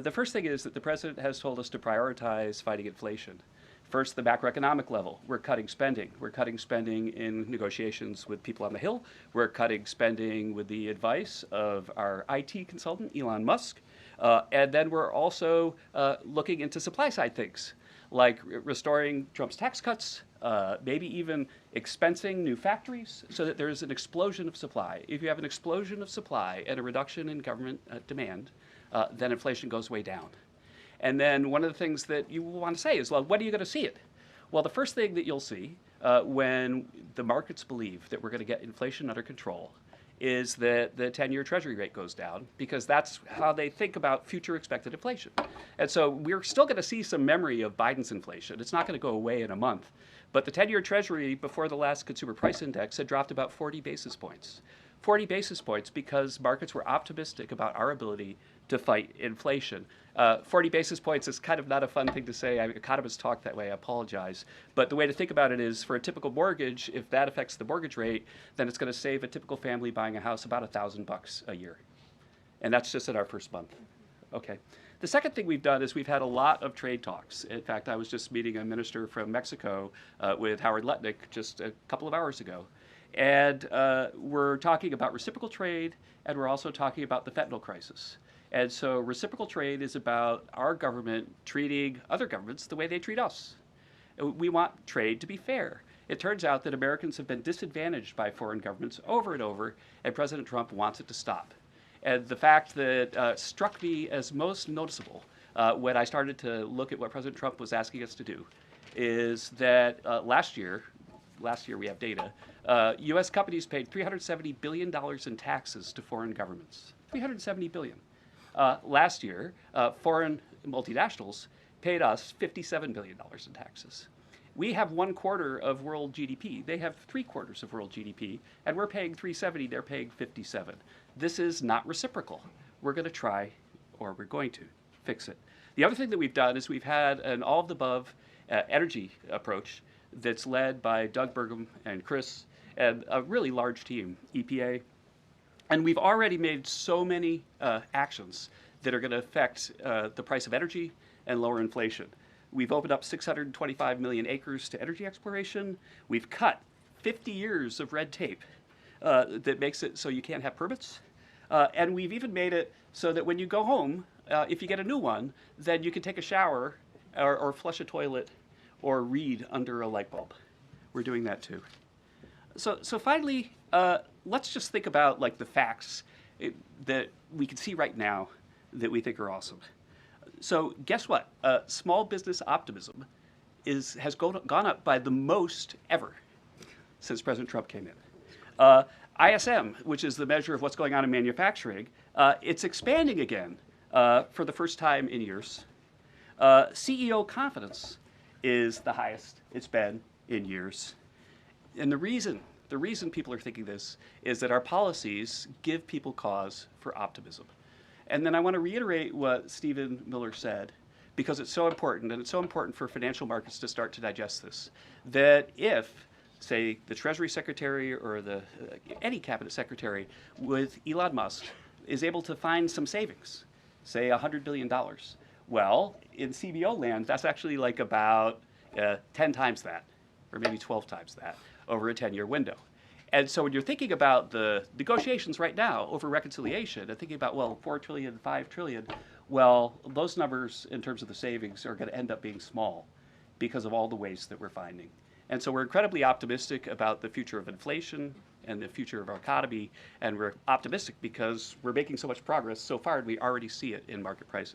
The first thing is that the president has told us to prioritize fighting inflation. First, the macroeconomic level. We're cutting spending. We're cutting spending in negotiations with people on the Hill. We're cutting spending with the advice of our IT consultant, Elon Musk. And then we're also looking into supply side things, like restoring Trump's tax cuts, maybe even expensing new factories so that there's an explosion of supply. If you have an explosion of supply and a reduction in government demand, then inflation goes way down. And then one of the things that you want to say is, well, when are you going to see it? Well, the first thing that you'll see when the markets believe that we're going to get inflation under control is that the 10-year Treasury rate goes down, because that's how they think about future expected inflation. And so we're still going to see some memory of Biden's inflation. It's not going to go away in a month. But the 10-year Treasury before the last consumer price index had dropped about 40 basis points. 40 basis points because markets were optimistic about our ability to fight inflation. 40 basis points is kind of not a fun thing to say. Economists talk that way, I apologize. But the way to think about it is, for a typical mortgage, if that affects the mortgage rate, then it's going to save a typical family buying a house about $1,000 a year. And that's just in our first month. Okay. The second thing we've done is we've had a lot of trade talks. In fact, I was just meeting a minister from Mexico with Howard Lutnick just a couple of hours ago. And we're talking about reciprocal trade, and we're also talking about the fentanyl crisis. And so reciprocal trade is about our government treating other governments the way they treat us. We want trade to be fair. It turns out that Americans have been disadvantaged by foreign governments over and over, and President Trump wants it to stop. And the fact that struck me as most noticeable when I started to look at what President Trump was asking us to do is that last year we have data, U.S. companies paid $370 billion in taxes to foreign governments. $370 billion. Last year, foreign multinationals paid us $57 billion in taxes. We have 1/4 of world GDP. They have 3/4 of world GDP, and we're paying 370, they're paying 57. This is not reciprocal. We're going to try, or we're going to, fix it. The other thing that we've done is we've had an all-of-the-above energy approach that's led by Doug Burgum and Chris and a really large team, EPA. And we've already made so many actions that are going to affect the price of energy and lower inflation. We've opened up 625 million acres to energy exploration. We've cut 50 years of red tape that makes it so you can't have permits. And we've even made it so that when you go home, if you get a new one, then you can take a shower or flush a toilet or read under a light bulb. We're doing that too. So finally, let's just think about like the facts that we can see right now that we think are awesome. So guess what? Small business optimism has gone up by the most ever since President Trump came in. ISM, which is the measure of what's going on in manufacturing, it's expanding again for the first time in years. CEO confidence is the highest it's been in years. And the reason people are thinking this is that our policies give people cause for optimism. And then I want to reiterate what Stephen Miller said, because it's so important, and it's so important for financial markets to start to digest this, that if, say, the Treasury Secretary or any cabinet secretary with Elon Musk is able to find some savings, say $100 billion, well, in CBO land, that's actually like about 10 times that, or maybe 12 times that, over a 10-year window. And so when you're thinking about the negotiations right now over reconciliation and thinking about, well, 4 trillion, 5 trillion, well, those numbers in terms of the savings are going to end up being small because of all the waste that we're finding. And so we're incredibly optimistic about the future of inflation and the future of our economy, and we're optimistic because we're making so much progress so far, and we already see it in market prices.